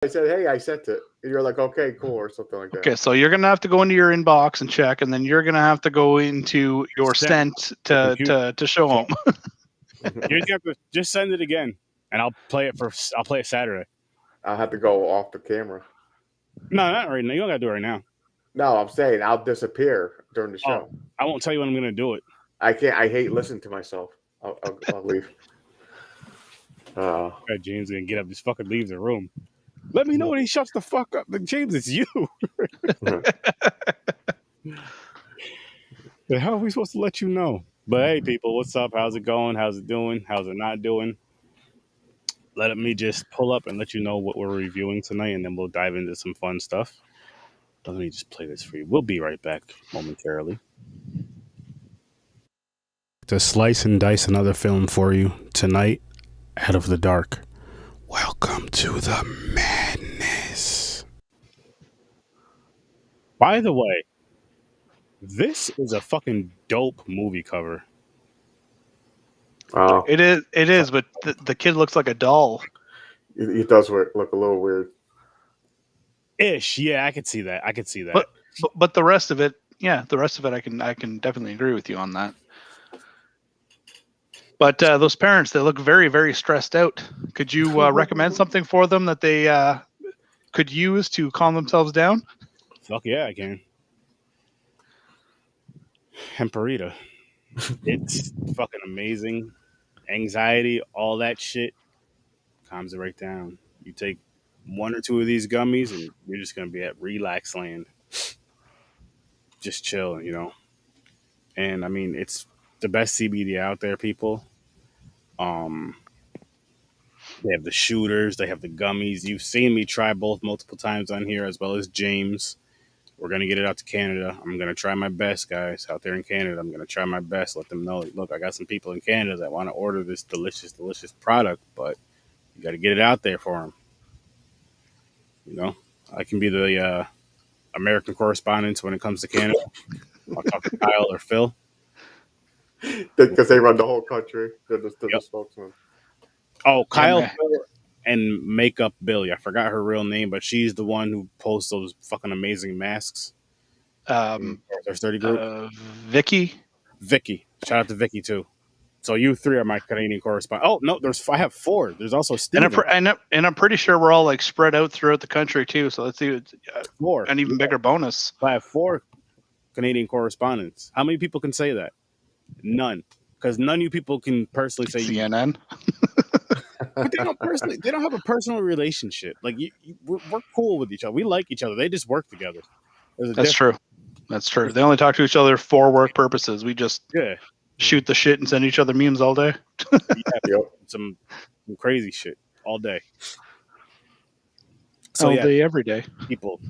I said, hey, I sent it. And you're like, okay, cool, or something like that. Okay, so you're gonna have to go into your inbox and check, and then you're gonna have to go into your sent to show them. You just have to just send it again, and I'll play it Saturday. I'll have to go off the camera. No, not right now. You don't gotta do it right now. No, I'm saying I'll disappear during the show. Oh, I won't tell you when I'm gonna do it. I can't. I hate listening to myself. I'll leave. James gonna get up, just fucking leave the room. Let me know when he shuts the fuck up. Like, James, it's you. How are we supposed to let you know? But hey, people, what's up? How's it going? How's it doing? How's it not doing? Let me just pull up and let you know what we're reviewing tonight, and then we'll dive into some fun stuff. Let me just play this for you. We'll be right back momentarily. To slice and dice another film for you tonight, Out of the Dark. Welcome to the madness. By the way, this is a fucking dope movie cover. Oh, It is, but the kid looks like a doll. it does look a little weird. Ish, yeah, I could see that. But the rest of it, I can definitely agree with you on that. But those parents, they look very, very stressed out. Could you recommend something for them that they could use to calm themselves down? Fuck yeah, I can. HEMPARITA. It's fucking amazing. Anxiety, all that shit, calms it right down. You take 1 or 2 of these gummies and you're just going to be at relax land. Just chill, you know. And I mean, it's the best CBD out there, people. They have the shooters, they have the gummies. You've seen me try both multiple times on here, as well as James. We're going to get it out to Canada. I'm going to try my best, guys, out there in Canada. I'm going to try my best. Let them know, look, I got some people in Canada that want to order this delicious, delicious product, but you got to get it out there for them. You know, I can be the American correspondent when it comes to Canada. I'll talk to Kyle or Phil. Because they run the whole country. They're the spokesman. Oh, Kyle, Phil, and Makeup Billy. I forgot her real name, but she's the one who posts those fucking amazing masks. Their 30 group. Vicky. Shout out to Vicky too. So you 3 are my Canadian correspondent. Oh no, I have 4. There's also Steve. And I'm pretty sure we're all like spread out throughout the country too. So let's see, 4. An even bigger bonus. I have 4 Canadian correspondents. How many people can say that? None, because none of you people can personally say CNN. But they don't have a personal relationship. Like we're cool with each other. We like each other. They just work together. That's true. They only talk to each other for work purposes. We just shoot the shit and send each other memes all day. Some crazy shit all day. All day, every day. People,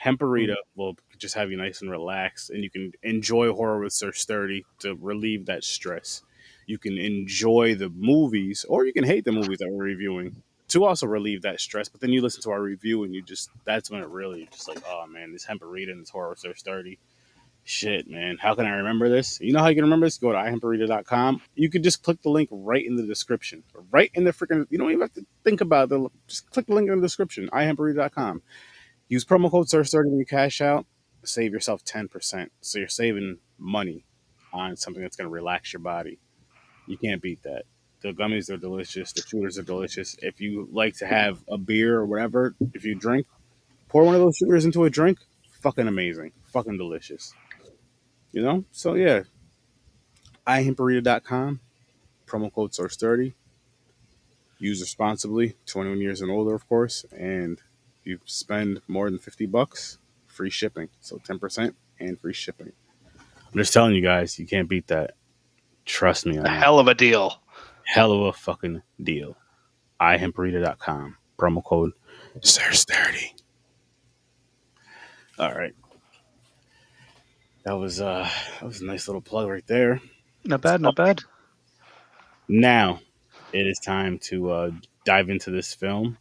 HEMPARITA will just have you nice and relaxed, and you can enjoy horror with Sir Sturdy to relieve that stress. You can enjoy the movies, or you can hate the movies that we're reviewing to also relieve that stress. But then you listen to our review, and that's when it really just like, oh man, this HEMPARITA and this horror with Sir Sturdy. Shit, man. How can I remember this? You know how you can remember this? Go to ihemparita.com. You can just click the link right in the description. Right in the freaking, you don't even have to think about it. Just click the link in the description, ihemparita.com. Use promo code SIR30 when you cash out. Save yourself 10%. So you're saving money on something that's going to relax your body. You can't beat that. The gummies are delicious. The shooters are delicious. If you like to have a beer or whatever, if you drink, pour one of those shooters into a drink. Fucking amazing. Fucking delicious. You know? So, yeah. ihemparita.com. Promo code SIR30. Use responsibly. 21 years and older, of course. And if you spend more than $50, free shipping. So 10% and free shipping. I'm just telling you guys, you can't beat that. Trust me. A hell of a deal. Hell of a fucking deal. ihemparita.com. Promo code SIR30. All right. That was a nice little plug right there. Not bad. Now, it is time to dive into this film.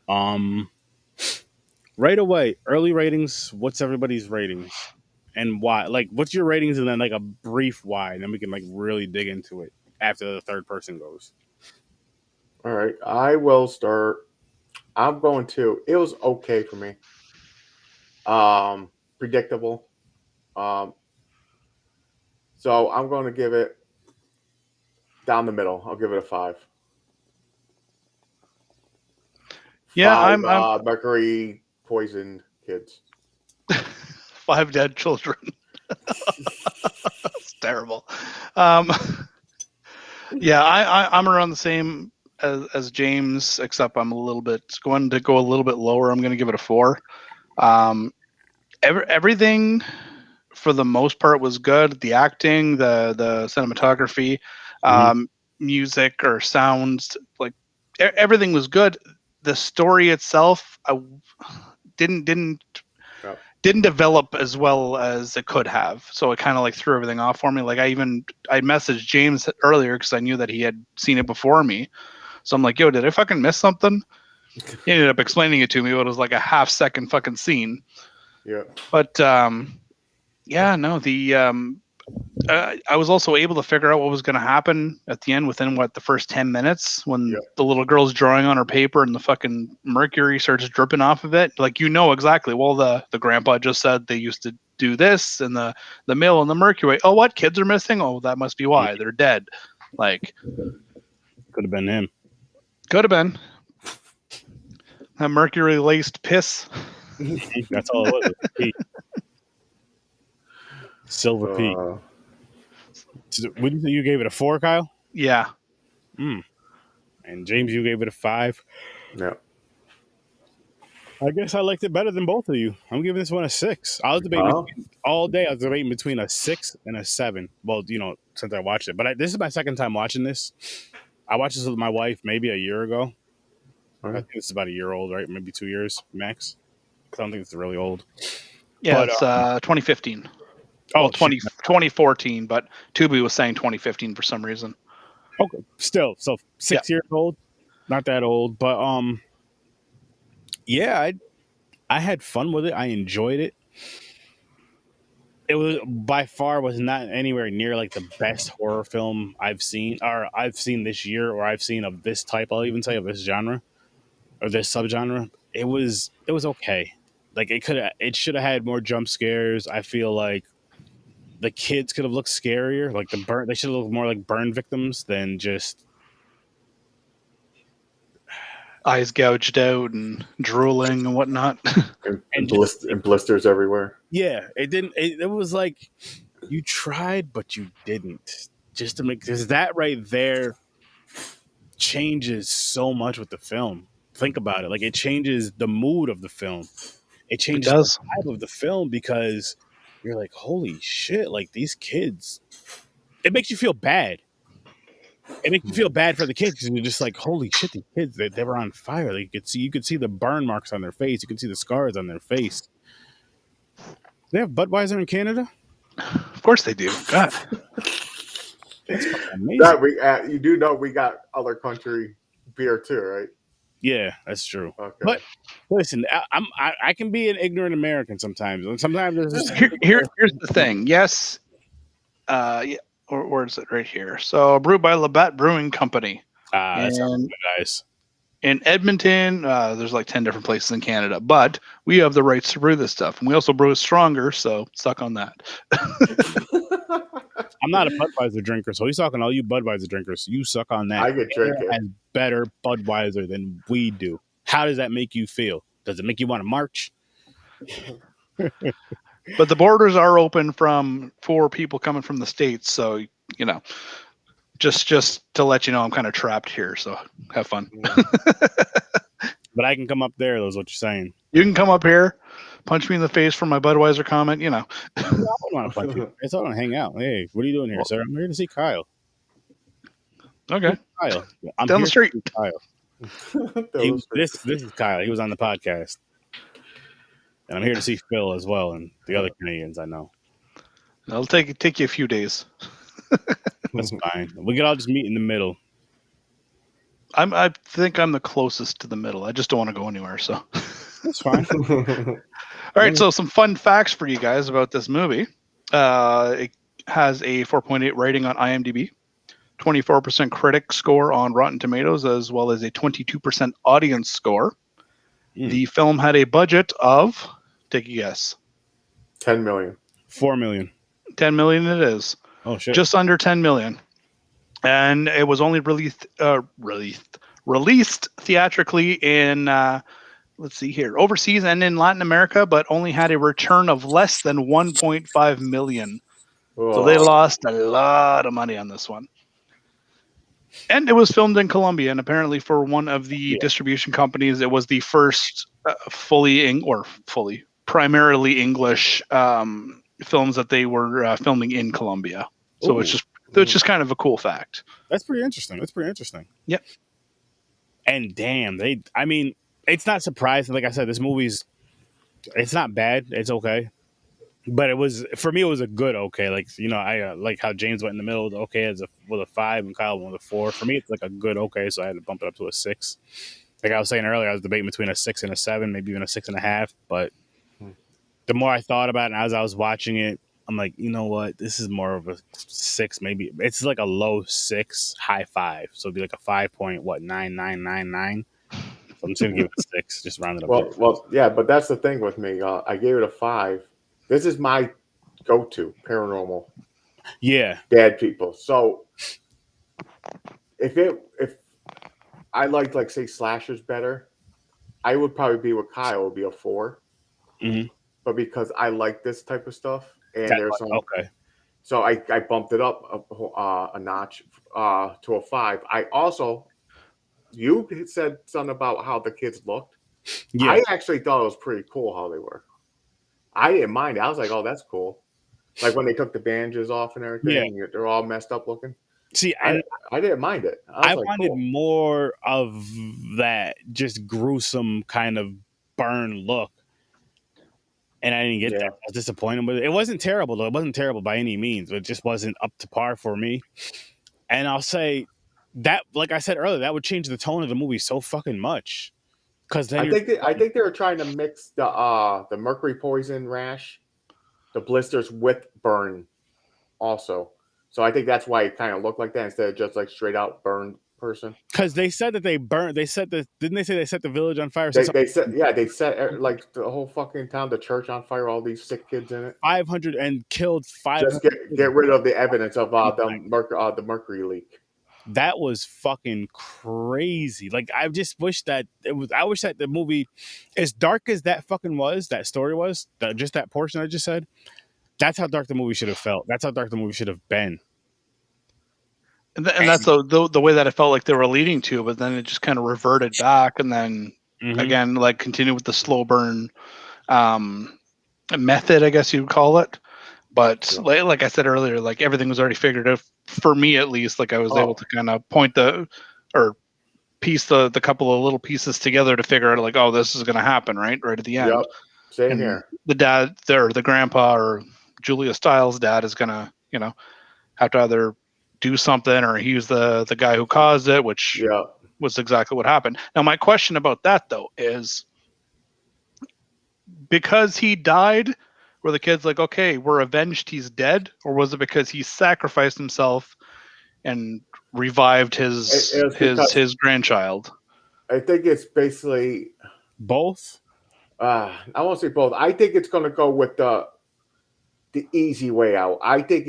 Right away, early ratings. What's everybody's ratings? And why? Like, what's your ratings, and then like a brief why, and then we can like really dig into it after the third person goes. All right, I will start. I'm going to. It was okay for me. Predictable. Um, so I'm going to give it down the middle. I'll give it a 5. Yeah, 5 I'm mercury poisoned kids. 5 dead children. It's terrible. Um, yeah, I'm around the same as James, except I'm a little bit going to go a little bit lower. I'm going to give it a 4. Everything for the most part was good. The acting, the cinematography, um, music or sounds, like everything was good. The story itself didn't Yep. didn't develop as well as it could have. So it kind of like threw everything off for me. Like I messaged James earlier because I knew that he had seen it before me. So I'm like, yo, did I fucking miss something? He ended up explaining it to me, but it was like a half-second fucking scene. Yeah. But yeah, no, I was also able to figure out what was going to happen at the end within the first 10 minutes when Yep. the little girl's drawing on her paper and the fucking mercury starts dripping off of it. Like, you know exactly. Well, the grandpa just said they used to do this and the mill and the mercury. Oh, what? Kids are missing? Oh, that must be why. They're dead. Like, Could have been him. could have been. That mercury laced piss. That's all it was. Pee. Silver Pea. Would you say you gave it a 4, Kyle? Yeah. And James, you gave it a 5. Yeah. I guess I liked it better than both of you. I'm giving this one a 6. I was debating all day. I was debating between a 6 and a 7. Well, since I watched it, but this is my second time watching this. I watched this with my wife maybe a year ago. I think it's about a year old, right? Maybe 2 years max. I don't think it's really old. Yeah, But, it's 2015. Oh, Well, 2014, but Tubi was saying 2015 for some reason. Okay, still, so 6 years old, not that old, but yeah, I had fun with it. I enjoyed it. It was by far was not anywhere near like the best horror film I've seen this year, or I've seen of this type. I'll even say of this genre or this subgenre. It was okay. Like it should have had more jump scares. I feel like the kids could have looked scarier. Like they should have looked more like burn victims than just Eyes gouged out and drooling and whatnot. And blisters everywhere. Yeah, it didn't. It was like you tried, but you didn't. Just to make, because that right there changes so much with the film. Think about it. Like it changes the mood of the film. It changes the vibe of the film because you're like, holy shit! Like these kids, it makes you feel bad. It makes you feel bad for the kids because you're just like, holy shit! These kids, they were on fire. You could see the burn marks on their face. You could see the scars on their face. They have Budweiser in Canada? Of course they do. God. That's amazing. You do know we got other country beer too, right? Yeah, that's true. Okay. But listen, I can be an ignorant American sometimes. And sometimes there's just Here's the thing. Yes. Yeah. Where is it? Right here. So brewed by Labatt Brewing Company. that sounds good, guys. In Edmonton, there's like 10 different places in Canada, but we have the rights to brew this stuff. And we also brew it stronger, so suck on that. I'm not a Budweiser drinker, so he's talking to all you Budweiser drinkers. You suck on that. I could drink it. Has better Budweiser than we do. How does that make you feel? Does it make you want to march? But the borders are open for people coming from the States, so just to let you know, I'm kind of trapped here, so have fun. But I can come up there, is what you're saying. You can come up here, punch me in the face for my Budweiser comment, I don't want to punch you. I just want to hang out. Hey, what are you doing here, sir? I'm here to see Kyle. Okay. Kyle. I'm Down here the street. to see Kyle. This is Kyle. He was on the podcast. And I'm here to see Phil as well, and the other Canadians I know. It'll take you a few days. That's fine. We could all just meet in the middle. I think I'm the closest to the middle. I just don't want to go anywhere. So that's fine. All right. So some fun facts for you guys about this movie. It has a 4.8 rating on IMDb, 24% critic score on Rotten Tomatoes, as well as a 22% audience score. The film had a budget of, take a guess, 10 million. 4 million. 10 million. It is Oh shit! just under 10 million, and it was only released theatrically in let's see here, overseas and in Latin America, but only had a return of less than 1.5 million. So they lost a lot of money on this one. And it was filmed in Colombia, and apparently for one of the distribution companies, it was the first primarily English films that they were filming in Colombia. So it's just kind of a cool fact. That's pretty interesting. Yep. And damn, it's not surprising. Like I said, this movie's, it's not bad. It's okay. But for me, it was a good okay. Like, I like how James went in the middle. Okay, with a 5, and Kyle went with a 4. For me, it's like a good okay. So I had to bump it up to a 6. Like I was saying earlier, I was debating between a 6 and a 7, maybe even a 6.5. But the more I thought about it, and as I was watching it, I'm like, you know what? This is more of a 6, maybe. It's like a low 6, high 5. So it'd be like a 5.9999. So I'm just gonna give it a 6, just round it up. Well, yeah, but that's the thing with me. I gave it a 5. This is my go-to paranormal. Yeah, Bad people. So if I liked, like, say, slashers better, I would probably be with Kyle. It would be a 4. Mm-hmm. But because I like this type of stuff, and there's some, okay. So I bumped it up a notch to a 5. You said something about how the kids looked. Yeah. I actually thought it was pretty cool how they were. I didn't mind it. I was like, oh, that's cool. Like when they took the bandages off and everything, they're all messed up looking. See, I didn't mind it. I wanted more of that just gruesome kind of burn look. And I didn't get that. I was disappointed with it. It wasn't terrible, though. It wasn't terrible by any means. But it just wasn't up to par for me. And I'll say that, like I said earlier, that would change the tone of the movie so fucking much. Because then I think they were trying to mix the mercury poison rash, the blisters with burn, also. So I think that's why it kind of looked like that instead of just like straight out burned person. Because they said that they burned. They said that, didn't they say they set the village on fire? They set like the whole fucking town, the church on fire. All these sick kids in it. 500 and killed 500. Just get rid of the evidence of the mercury leak. That was fucking crazy. Like, I just wish that I wish that the movie, as dark as that fucking was, that story was, just that portion I just said, that's how dark the movie should have felt. That's how dark the movie should have been. And that's the way that I felt like they were leading to, but then it just kind of reverted back, and then again, like, continued with the slow burn method, I guess you'd call it. But like I said earlier, like everything was already figured out for me, at least. Like I was able to kind of piece the couple of little pieces together to figure out, like, oh, this is going to happen right at the end. Yep. Same and here. The dad, the grandpa, or Julia Stiles' dad is going to, have to either do something, or he's the guy who caused it, which was exactly what happened. Now, my question about that, though, is because he died, were the kids like, okay, we're avenged, he's dead? Or was it because he sacrificed himself and revived his grandchild? I think it's basically both. I won't say both. I think it's going to go with the easy way out. I think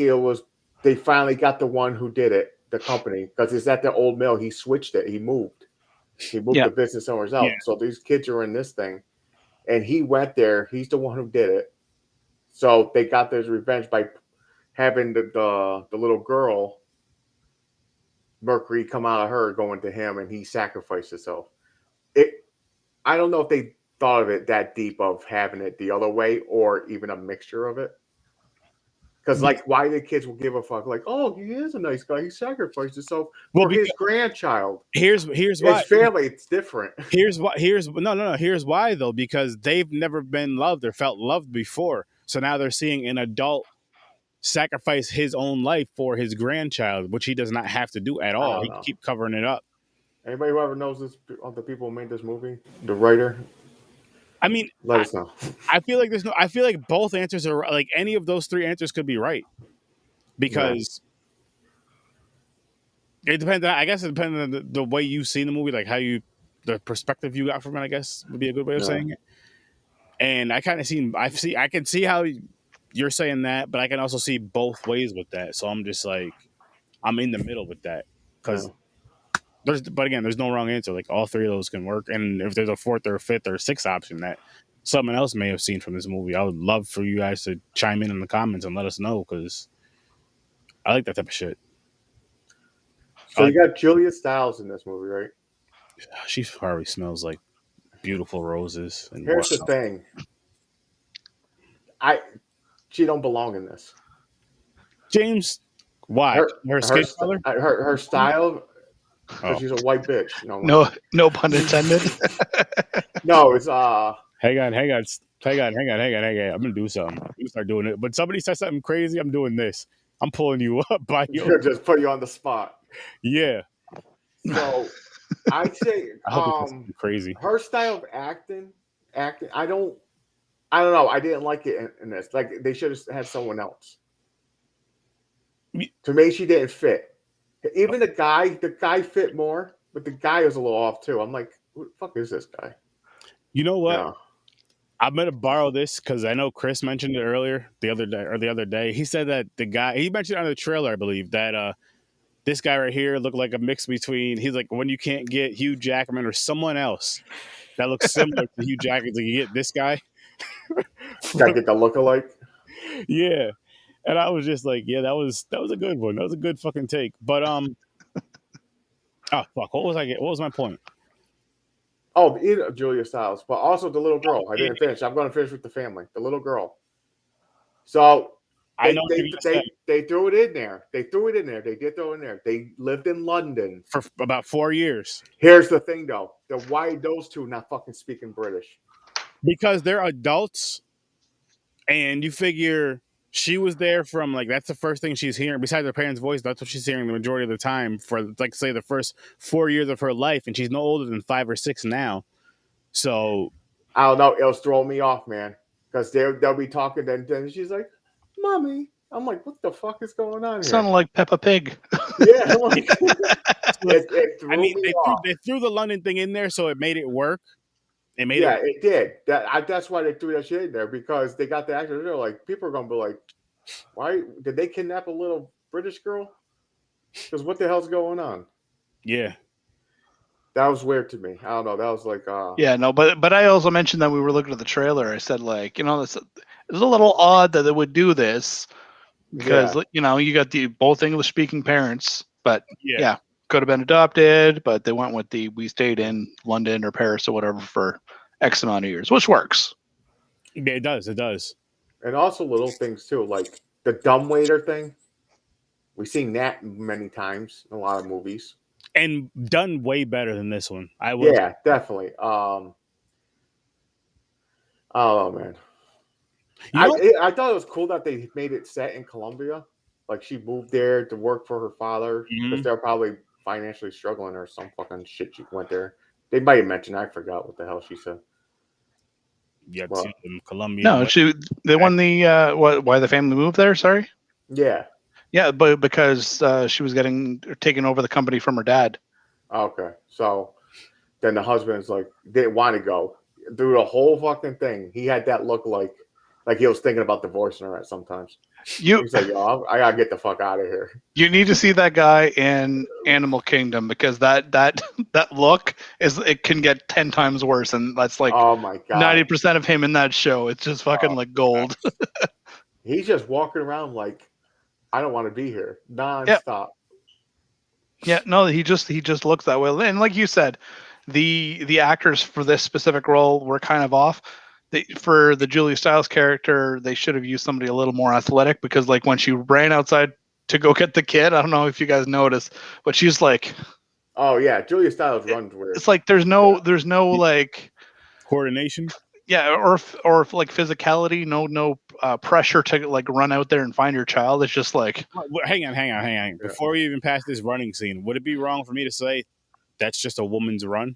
they finally got the one who did it, the company, because it's at the old mill. He switched it. He moved the business somewhere else. Yeah. So these kids are in this thing, and he went there. He's the one who did it. So they got their revenge by having the little girl, Mercury, come out of her, going to him, and he sacrificed himself. I don't know if they thought of it that deep of having it the other way, or even a mixture of it. Because, like, why the kids will give a fuck? Like, oh, he is a nice guy. He sacrificed himself for his grandchild. Here's why. His family, it's different. Here's why, though, because they've never been loved or felt loved before. So now they're seeing an adult sacrifice his own life for his grandchild, which he does not have to do at all. He can keep covering it up. Anybody who ever knows this, of the people who made this movie, the writer, I mean, let us know. I feel like both answers are, like, any of those 3 answers could be right, because it depends. I guess it depends on the way you see the movie, like how you the perspective you got from it, I guess would be a good way of Yeah. saying it. And I kind of I can see how you're saying that, but I can also see both ways with that. So I'm just like, I'm in the middle with that because but again, there's no wrong answer. Like all three of those can work. And if there's a fourth or a fifth or a sixth option that someone else may have seen from this movie, I would love for you guys to chime in the comments and let us know because I like that type of shit. So you got Julia Stiles in this movie, right? She probably smells like beautiful roses. And Here's the thing. She don't belong in this. James, why? Her skin color? Her style, because she's a white bitch. No pun intended. No, it's Hang on. I'm gonna do something. I'm gonna start doing it. But somebody says something crazy, I'm doing this. I'm pulling you up by your just put you on the spot. Yeah. So I'd say crazy. Her style of acting, I don't know. I didn't like it in this. Like they should have had someone else. To me, she didn't fit. Even the guy fit more, but the guy was a little off too. I'm like, who the fuck is this guy? You know what? Yeah. I'm gonna borrow this because I know Chris mentioned it earlier the other day. He said that he mentioned it on the trailer, I believe, that this guy right here looked like a mix between. He's like, when you can't get Hugh Jackman or someone else that looks similar to Hugh Jackman, like you get this guy. Gotta get the lookalike. Yeah, and I was just like, yeah, that was a good one. That was a good fucking take. But oh fuck, what was my point? Oh, Julia Stiles, but also the little girl. I didn't finish. I'm going to finish with the family. The little girl. So they threw it in there. They did throw it in there. They lived in London for about 4 years. Here's the thing, though. Why those two not fucking speaking British? Because they're adults, and you figure she was there from like that's the first thing she's hearing besides her parents' voice. That's what she's hearing the majority of the time for like say the first 4 years of her life, and she's no older than 5 or 6 now. So I don't know. It was throwing me off, man, because they'll be talking, then she's like, "Mommy." I'm like, "What the fuck is going on here?" Sounded like Peppa Pig. Yeah, like, they threw the London thing in there, so it made it work. It did. That's why they threw that shit in there because they got the actors. They're like, people are gonna be like, "Why did they kidnap a little British girl?" Because what the hell's going on? Yeah, that was weird to me. I don't know. That was like, yeah, no, but I also mentioned that we were looking at the trailer. I said like, it's a little odd that they would do this because you got the both English speaking parents, but yeah, could have been adopted, but they went with we stayed in London or Paris or whatever for X amount of years, which works. Yeah, it does. And also little things too, like the dumbwaiter thing. We've seen that many times in a lot of movies. And done way better than this one. Yeah, definitely. Oh man. I thought it was cool that they made it set in Colombia. Like she moved there to work for her father because they're probably financially struggling or some fucking shit. She went there. They might have mentioned. I forgot what the hell she said. Yeah, in Colombia. No, they won the why the family moved there. Sorry. Yeah, but because she was taking over the company from her dad. Okay, so then the husband's like didn't want to go through the whole fucking thing. He had that look like he was thinking about divorcing her at sometimes. He's like, "Yo, I gotta get the fuck out of here." You need to see that guy in Animal Kingdom because that look it can get 10 times worse, and that's like oh my god, 90% of him in that show. It's just fucking like gold. He's just walking around like I don't want to be here nonstop. Yeah, no, he just looks that way. And like you said, the actors for this specific role were kind of off. For the Julia Stiles character, they should have used somebody a little more athletic because like when she ran outside to go get the kid, I don't know if you guys noticed, but she's like, oh yeah, Julia Stiles runs weird. It's like there's no like coordination. Yeah, or like physicality, no pressure to like run out there and find your child. It's just like hang on. Yeah. Before we even pass this running scene, would it be wrong for me to say that's just a woman's run?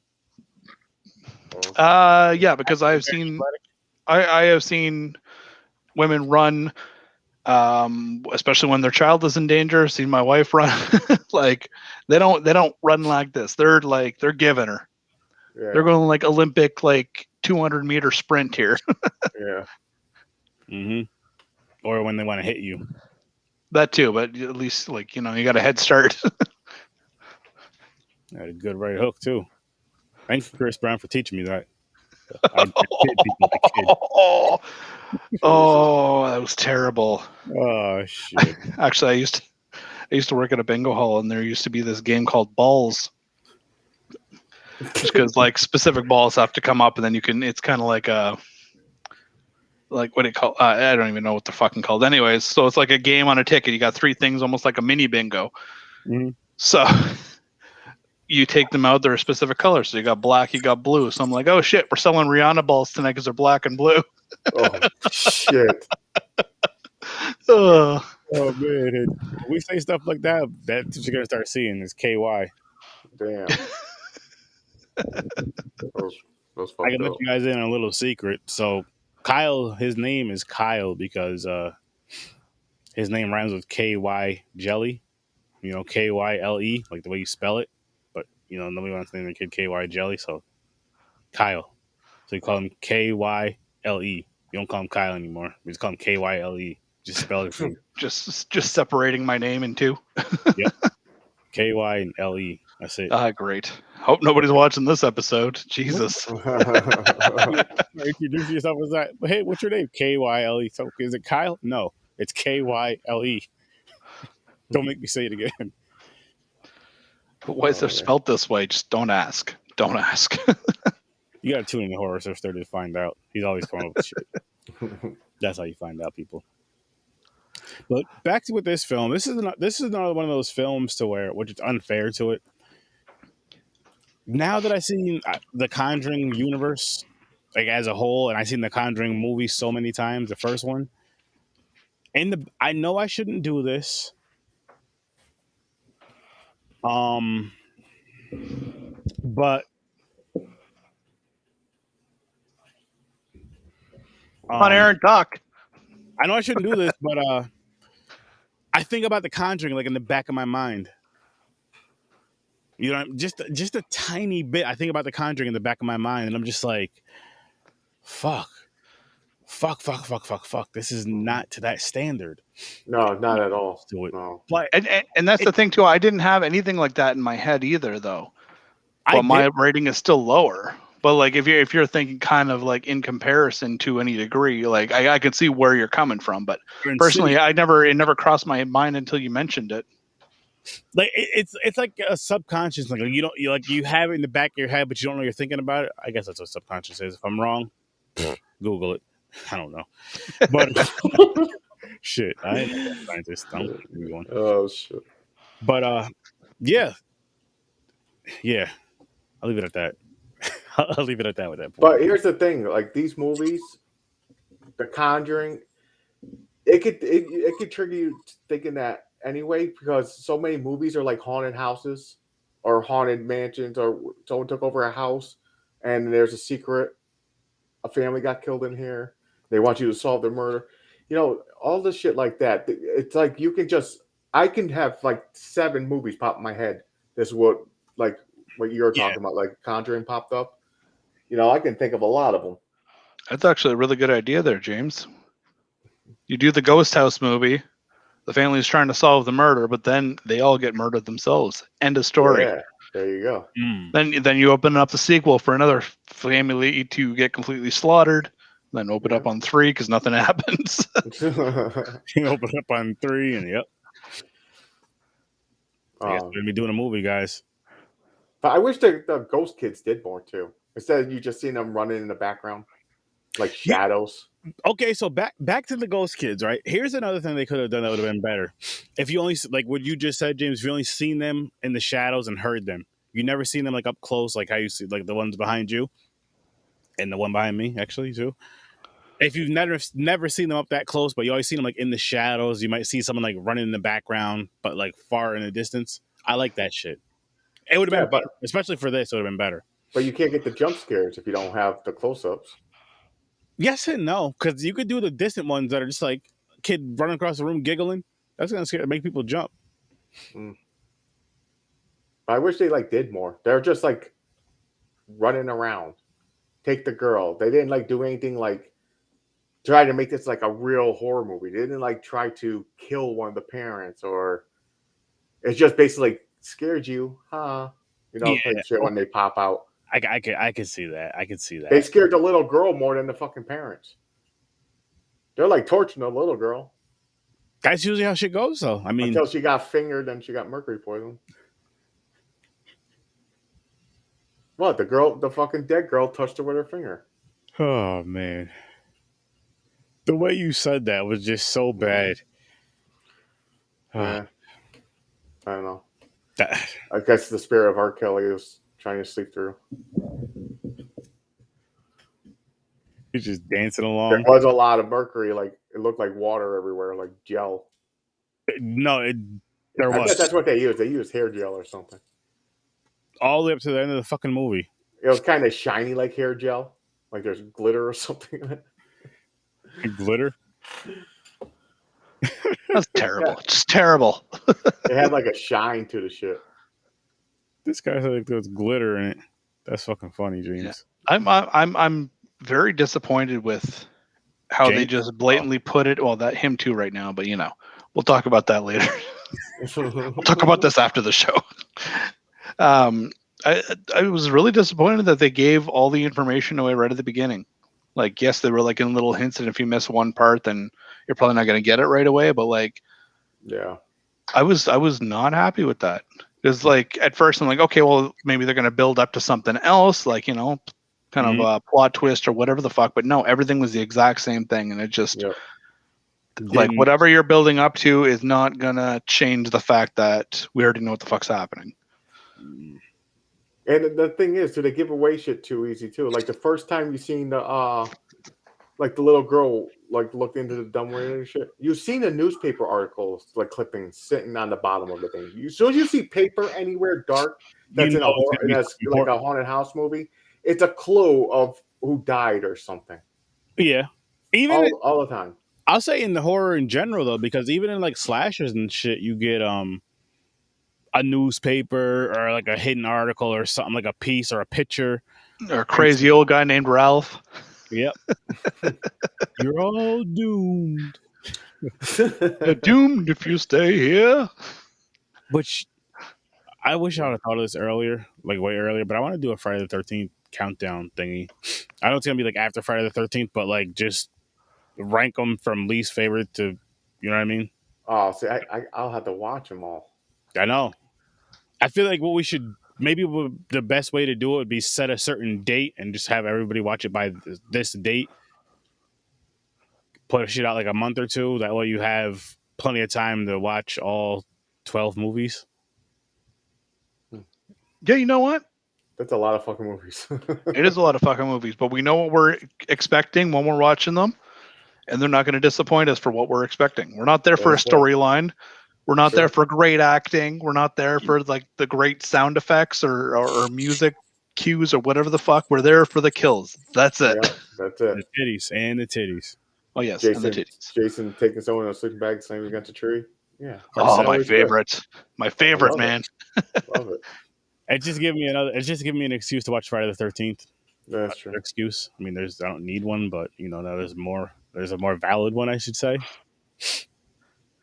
Yeah, because I have seen women run, especially when their child is in danger. Seen my wife run. Like they don't run like this. They're giving her. They're going like Olympic, like 200-meter sprint here. Yeah. Mm-hmm. Or when they want to hit you. That too, but at least like, you got a head start. Had a good right hook too. Thank you, Chris Brown, for teaching me that. I hit people like a kid. Oh, that was terrible. Oh shit. Actually, I used to work at a bingo hall, and there used to be this game called Balls. Just because like specific balls have to come up, and then it's kind of like a, like, what do you call? I don't even know what they're fucking called. Anyways, so it's like a game on a ticket. You got 3 things, almost like a mini bingo. Mm-hmm. So you take them out. They're a specific color. So you got black, you got blue. So I'm like, oh shit, we're selling Rihanna balls tonight because they're black and blue. Oh shit. Oh man, when we say stuff like that, that's what you're gonna start seeing is KY. Damn. Those I can let up. you guys in on a little secret. So Kyle, his name is Kyle because his name rhymes with KY jelly. KYLE, like the way you spell it. But nobody wants to name their kid KY jelly, so Kyle. So you call him KYLE. You don't call him Kyle anymore. You just call him KYLE. Just spell it for you. Just separating my name in 2. Yep. KY and LE. That's it. Great. Hope nobody's watching this episode. Jesus. Introduce yourself as that. Hey, what's your name? KYLE. So is it Kyle? No, it's KYLE. Don't make me say it again. Why is it spelled this way? Just don't ask. Don't ask. You gotta tune in the Horror Surf 30 to find out. He's always coming up with shit. That's how you find out, people. But back to with this film. This is another one of those films which is unfair to it. Now that I've seen the Conjuring universe, like as a whole, and I've seen the Conjuring movie so many times, the first one, I know I shouldn't do this. But Come on, Aaron, talk. I know I shouldn't do this, but I think about the Conjuring like in the back of my mind. Just a tiny bit. I think about the Conjuring in the back of my mind, and I'm just like, fuck. This is not to that standard. No, not at all. Do it. No. And that's the thing too. I didn't have anything like that in my head either, though. But my rating is still lower. But like if you're thinking kind of like in comparison to any degree, like I can see where you're coming from. But personally, it never crossed my mind until you mentioned it. Like it's like a subconscious thing. Like you have it in the back of your head, but you don't know you're thinking about it. I guess that's what subconscious is. If I'm wrong, Google it. I don't know, but shit, I ain't a scientist. Oh shit. But yeah. I'll leave it at that. I'll leave it at that with that point. But here's the thing: like these movies, The Conjuring, it could trigger you thinking that anyway, because so many movies are like haunted houses or haunted mansions, or someone took over a house and there's a secret. A family got killed in here. They want you to solve the murder. All this shit like that. It's like I can have like 7 movies pop in my head. This is what you're talking about, like Conjuring popped up. I can think of a lot of them. That's actually a really good idea there, James. You do the ghost house movie. The family's trying to solve the murder, but then they all get murdered themselves. End of story. Yeah, there you go. Then you open up the sequel for another family to get completely slaughtered. Then open up on 3 because nothing happens. You open up on 3 and yep. I guess we're gonna be doing a movie, guys. But I wish the ghost kids did more too. Instead of you just seeing them running in the background, like shadows. Okay, so back to the ghost kids, right? Here's another thing they could have done that would have been better. If you only, like what you just said, James, if you only seen them in the shadows and heard them, you never seen them like up close, like how you see like the ones behind you and the one behind me, actually, too. If you've never seen them up that close, but you always seen them like in the shadows, you might see someone like running in the background, but like far in the distance. I like that shit. It would have been better, especially for this. It would have been better. But you can't get the jump scares if you don't have the close-ups. Yes and no, because you could do the distant ones that are just like a kid running across the room giggling. That's gonna make people jump. I wish they did more. They're just running around. Take the girl. They didn't like do anything like try to make this like a real horror movie. They didn't like try to kill one of the parents or it's just basically scared you, huh? You know, Yeah, type shit when they pop out. I could see that. I could see They that. scared the little girl more than the fucking parents. They're like torturing the little girl That's usually how shit goes, though. I mean, until she got fingered and she got mercury poison. What? The girl, the fucking dead girl, touched her with her finger. oh man, the way you said that was just so bad. Yeah, I don't know. That- I guess the spirit of R. Kelly was trying to sleep through. He's just dancing There along. was a lot of mercury, like it looked like water everywhere, like gel. No, there I guess was that's what they used. They used hair gel or something. all the way up to the end of the fucking movie. It was kind of shiny like hair gel, like there's glitter or something in it. Glitter. That's terrible. Just terrible. It had like a shine to the shit. This guy said like, there's glitter in it. That's fucking funny, James. I'm very disappointed with how they James? just blatantly put it. Well, that him too right now, but you know, we'll talk about that later. We'll talk about this after the show. I was really disappointed that they gave all the information away right at the beginning. Like, yes, they were like in little hints, and if you miss one part, then you're probably not going to get it right away. But like, Yeah. I was not happy with that. Because like at first I'm like, okay, well maybe they're going to build up to something else, like you know, kind of a plot twist or whatever the fuck. But no, everything was the exact same thing, and it just Yep. like whatever you're building up to is not gonna change the fact that we already know what the fuck's happening. And the thing is, do they give away shit too easy too? Like the first time you seen the like the little girl like looked into the dumbwaiter and shit. You've seen the newspaper articles like clippings sitting on the bottom of the thing. As soon as you see paper anywhere dark that's in a horror, in a, like a haunted house movie, it's a clue of who died or something. Yeah, even all the time. I'll say in the horror in general though, because even in like slashers and shit, you get a newspaper or like a hidden article or something like a piece or a picture or a crazy old guy named Ralph. Yep. You're all doomed. Doomed if you stay here. Which I wish I would have thought of this earlier, like way earlier, but I want to do a Friday the 13th countdown thingy. I know it's going to be like after Friday the 13th, but like just rank them from least favorite to, you know what I mean? Oh, see, I'll have to watch them all. I know. I feel like what we should, maybe the best way to do it would be set a certain date and just have everybody watch it by this date. Put shit out like a month or two. That way you have plenty of time to watch all 12 movies. Yeah, you know what? That's a lot of fucking movies. It is a lot of fucking movies, but we know what we're expecting when we're watching them, and they're not going to disappoint us for what we're expecting. We're not there for a storyline. We're not there for great acting. We're not there for like the great sound effects or music cues or whatever the fuck. We're there for the kills. That's it. Yeah, that's it. The titties and the titties. Oh yes, Jason, and the titties. Jason taking someone in a sleeping bag, slamming against a tree. Yeah. Oh, my favorite. My favorite, man. Love it. It's just giving me an excuse to watch Friday the 13th. That's true. Excuse. I mean, I don't need one, but you know, now there's a more valid one, I should say.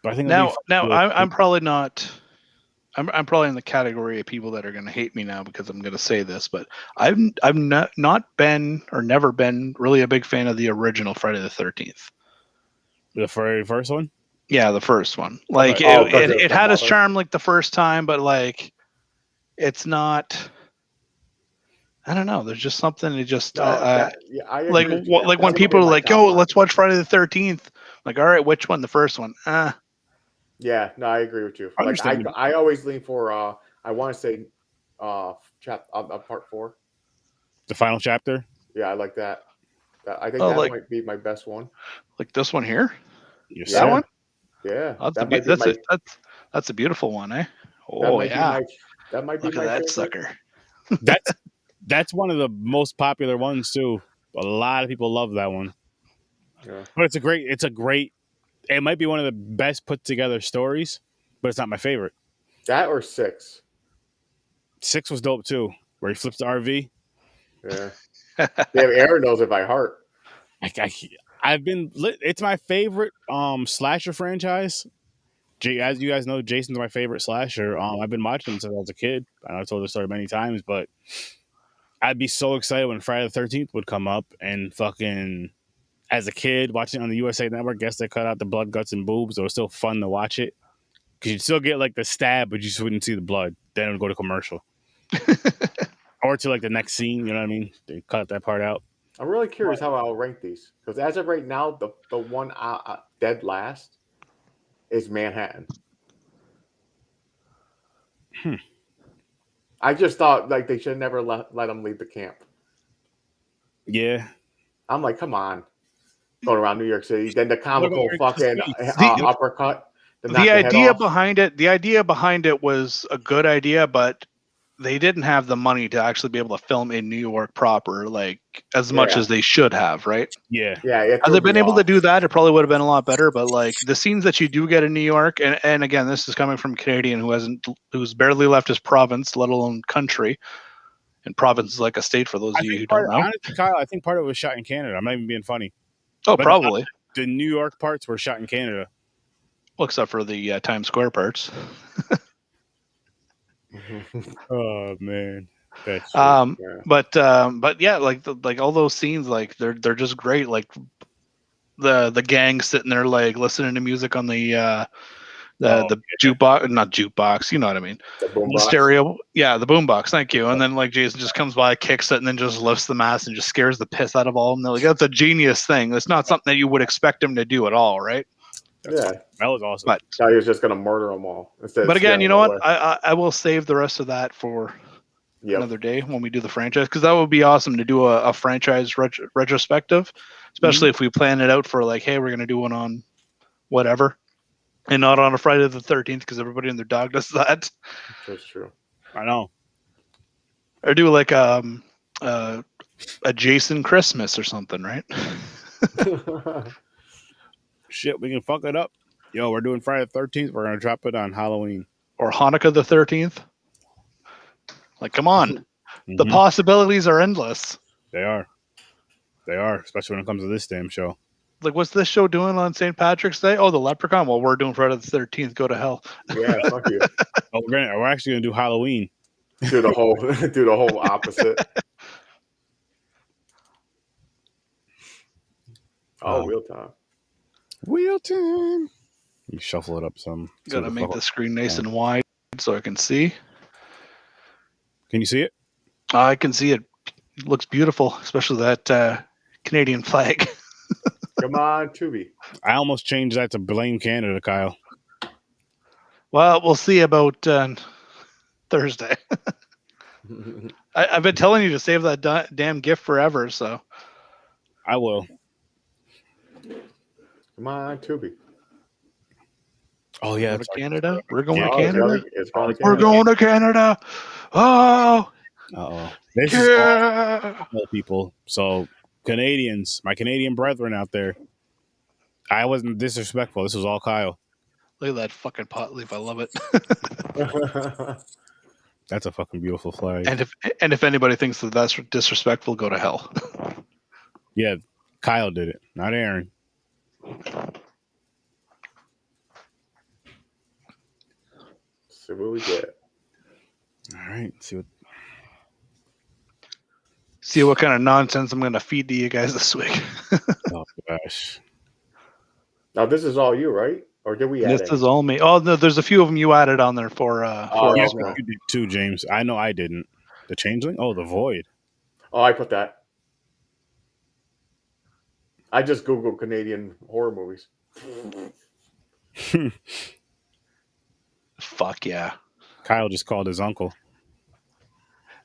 But I think I'm probably not. I'm probably in the category of people that are going to hate me now because I'm going to say this, but I've not been or never been really a big fan of the original Friday the 13th. The very first one. Yeah, the first one. Like it had its charm like the first time, but like it's not. I don't know. There's just something. It just like when people are like, "Yo, let's watch Friday the 13th." Like, all right, which one? The first one. Yeah, no, I agree with you. Like, I always lean for I want to say part 4. The final chapter? Yeah, I like that. I think that might be my best one. Like this one here? That one? Yeah. That's a beautiful one, eh? Oh yeah. That might be Look at that sucker. That's one of the most popular ones too. A lot of people love that one. Yeah. But it's a great it might be one of the best put together stories, but it's not my favorite. That or 6. 6 was dope too, where he flips the RV. Yeah. Damn, Aaron knows it by heart. I've been. It's my favorite slasher franchise. As you guys know, Jason's my favorite slasher. I've been watching them since I was a kid. I know I've told the story many times, but I'd be so excited when Friday the 13th would come up and fucking. As a kid, watching it on the USA Network, guess they cut out the blood, guts, and boobs. It was still fun to watch it because you'd still get like the stab, but you just wouldn't see the blood. Then it would go to commercial or to like the next scene. You know what I mean? They cut that part out. I'm really curious how I'll rank these because as of right now, the one dead last is Manhattan. I just thought like they should never let him leave the camp. Yeah, I'm like, come on, going around New York City. Then the comical fucking The- uppercut. The idea behind it was a good idea, but they didn't have the money to actually be able to film in New York proper, like as much as they should have, right? yeah. Had they been able to do that, it probably would have been a lot better. But like the scenes that you do get in New York, and again, this is coming from a Canadian who's barely left his province, let alone country. And province is like a state for those of you who don't know. Honestly, Kyle, I think part of it was shot in Canada. I'm not even being funny. Oh, but probably. The New York parts were shot in Canada. Well, except for the Times Square parts. Oh man, that's but yeah, like all those scenes, like they're just great. Like the gang sitting there like listening to music on the jukebox, not jukebox, you know what I mean? The stereo, the boombox. Thank you. And then like Jason just comes by, kicks it, and then just lifts the mask and just scares the piss out of all of them. They're like, that's a genius thing. That's not something that you would expect him to do at all, right? That was awesome. But he was just gonna murder them all. But again, you know what? I will save the rest of that for another day when we do the franchise, because that would be awesome to do a franchise retrospective, especially if we plan it out for like, hey, we're gonna do one on whatever. And not on a Friday the 13th because everybody and their dog does that. That's true. I know. Or do like a Jason Christmas or something, right? Shit, we can fuck it up. Yo, we're doing Friday the 13th. We're gonna drop it on Halloween or Hanukkah the 13th. Like, come on, the possibilities are endless. They are, especially when it comes to this damn show. Like, what's this show doing on St. Patrick's Day? Oh, the Leprechaun. Well, we're doing Friday the 13th. Go to hell. Yeah, fuck you. Oh, we're actually gonna do Halloween. Do the whole opposite. Oh, wheel time. Wheel time. Let me shuffle it up some. Gotta make the screen nice and wide so I can see. Can you see it? I can see it. It looks beautiful, especially that Canadian flag. Come on, Tubi. I almost changed that to blame Canada, Kyle. Well, we'll see about Thursday. I've been telling you to save that damn gift forever, so. I will. Come on, Tubi. Oh, yeah. To Canada? We're going to Canada? We're going to Canada. Oh. Uh-oh. This is all people. So, Canadians, my Canadian brethren out there, I wasn't disrespectful. This was all Kyle. Look at that fucking pot leaf. I love it. That's a fucking beautiful flag. And if anybody thinks that that's disrespectful, go to hell. Yeah, Kyle did it, not Aaron. See what we get. All right, see what kind of nonsense I'm going to feed to you guys this week. Oh gosh. Now this is all you, right? Or did we add This is all me. Oh no, there's a few of them you added on there for. Yes, you did too, James. I know I didn't. The Changeling? Oh, the Void. Oh, I put that. I just Googled Canadian horror movies. Fuck yeah. Kyle just called his uncle.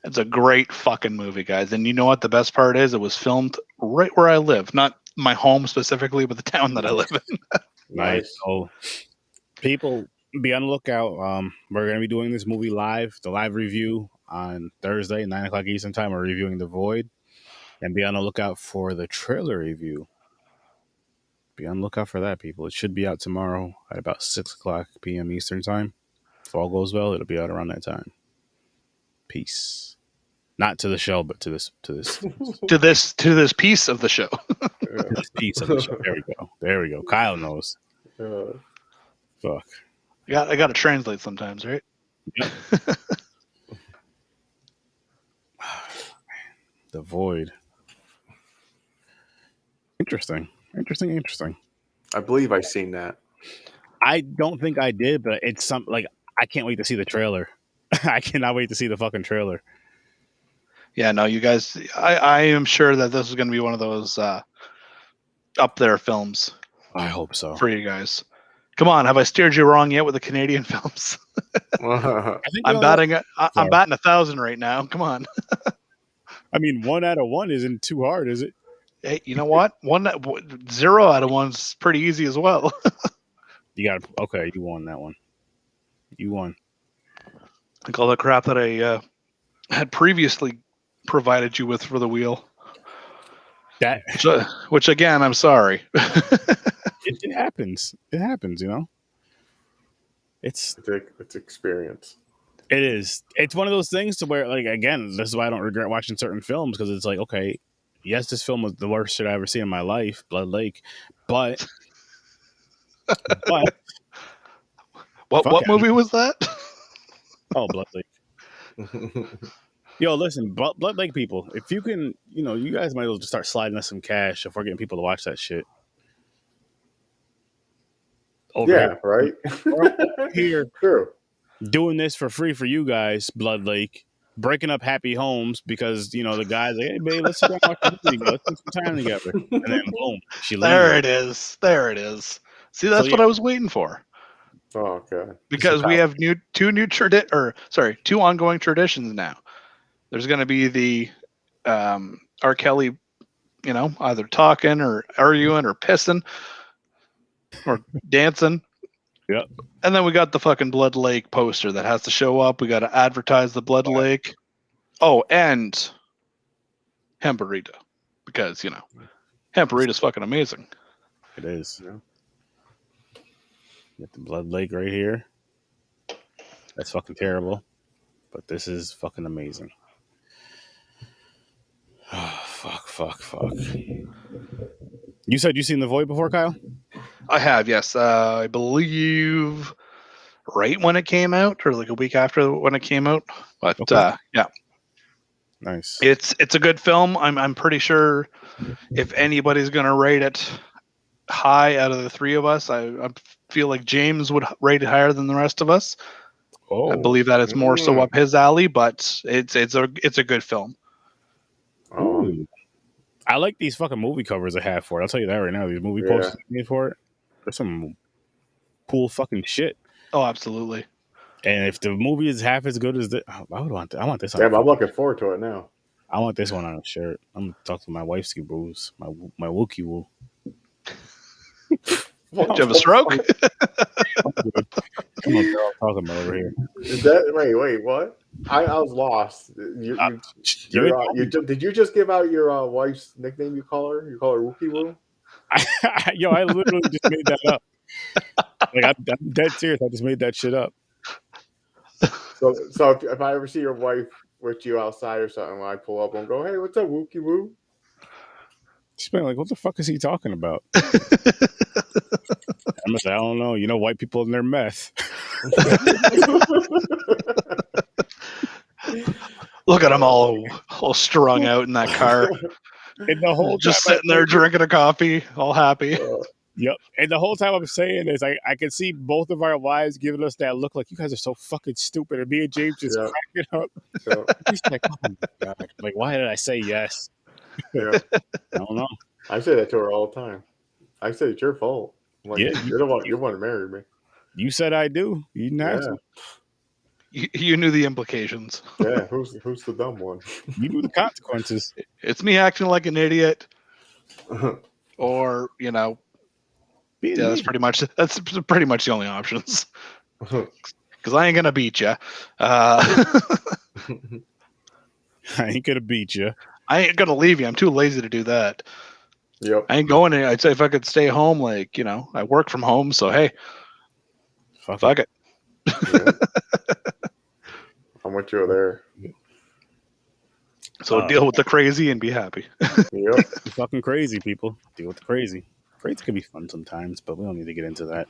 It's a great fucking movie, guys. And you know what the best part is? It was filmed right where I live. Not my home specifically, but the town that I live in. Nice. So, people, be on the lookout. We're going to be doing this movie live, the live review on Thursday, 9 o'clock Eastern Time. We're reviewing The Void. And be on the lookout for the trailer review. Be on the lookout for that, people. It should be out tomorrow at about 6 o'clock p.m. Eastern Time. If all goes well, it'll be out around that time. Peace. Not to the show, but to this to this piece of the show. this piece of the show. There we go. Kyle knows. Fuck. I got to translate sometimes, right? Yep. The Void. Interesting. I believe I've seen that. I don't think I did, but it's something like I can't wait to see the trailer. I cannot wait to see the fucking trailer. Yeah, no, you guys, I am sure that this is going to be one of those up there films. I hope so. For you guys. Come on, have I steered you wrong yet with the Canadian films? I'm batting 1,000 right now. Come on. I mean, 1 out of 1 isn't too hard, is it? Hey, you know what? 0 out of 1's pretty easy as well. You won that one. You won. Like all the crap that I had previously provided you with for the wheel. Which again, I'm sorry. It happens. It happens, you know. It's experience. It is. It's one of those things to where, like, again, this is why I don't regret watching certain films, because it's like, okay, yes, this film was the worst shit I ever seen in my life, Blood Lake, but what movie was that? Oh, Blood Lake. Yo, listen, Blood Lake people, if you can, you guys might as well just start sliding us some cash if we're getting people to watch that shit. Right. Here, true. Doing this for free for you guys, Blood Lake, breaking up happy homes because the guy's like, hey babe, let's sit down and watch a movie, let's spend some time together, and then boom, she leaves. There it is. See, that's what I was waiting for. Oh, okay. Because we have two ongoing traditions now. There's going to be the R. Kelly, either talking or arguing or pissing or dancing. Yep. And then we got the fucking Blood Lake poster that has to show up. We got to advertise the Blood Lake. Oh, and HEMPARITA. Because, HEMPARITA's fucking amazing. It is. Yeah. Got the Blood Lake right here. That's fucking terrible. But this is fucking amazing. Oh, fuck. You said you've seen The Void before, Kyle? I have, yes. I believe right when it came out, or like a week after when it came out. But yeah, nice. It's a good film. I'm pretty sure if anybody's gonna rate it high out of the three of us, I feel like James would rate it higher than the rest of us. Oh, I believe that it's more so up his alley, but it's a good film. Oh. I like these fucking movie covers I have for it. I'll tell you that right now. These movie posters made for it. There's some cool fucking shit. Oh, absolutely. And if the movie is half as good as this, I want this on. Yeah, I'm looking forward to it now. I want this one on a shirt. I'm gonna talk to my wife's bros, my Wookiee woo. Did you have a stroke? Come on, girl, talking about over here. Is that wait? What? I was lost. Did you just give out your wife's nickname? You call her Wookiee Woo? Yo, I literally just made that up. Like I'm dead serious. I just made that shit up. So if I ever see your wife with you outside or something, when I pull up and go, "Hey, what's up, Wookiee Woo?" She's been like, "What the fuck is he talking about?" I'm gonna say, "I don't know. White people and their meth." Look at him all strung out in that car. And the whole just sitting there drinking a coffee, all happy. Yep. And the whole time I'm saying is I can see both of our wives giving us that look like, you guys are so fucking stupid. And me and James just cracking up. He's like, oh my God. Like, why did I say yes? Yeah. I don't know. I say that to her all the time. I say it's your fault. I'm like, you're the one who married me. You said I do. You didn't ask me. You knew the implications. Yeah, who's the dumb one? You knew the consequences. It's me acting like an idiot, or that's pretty much the only options. Because I ain't gonna beat you. I ain't gonna beat you. I ain't gonna leave you. I'm too lazy to do that. Yep. I ain't going anywhere. I'd say if I could stay home, I work from home, so hey, fuck it. I'm with you there. So deal with the crazy and be happy. Yep. You're fucking crazy, people. Deal with the crazy. Crazy can be fun sometimes, but we don't need to get into that.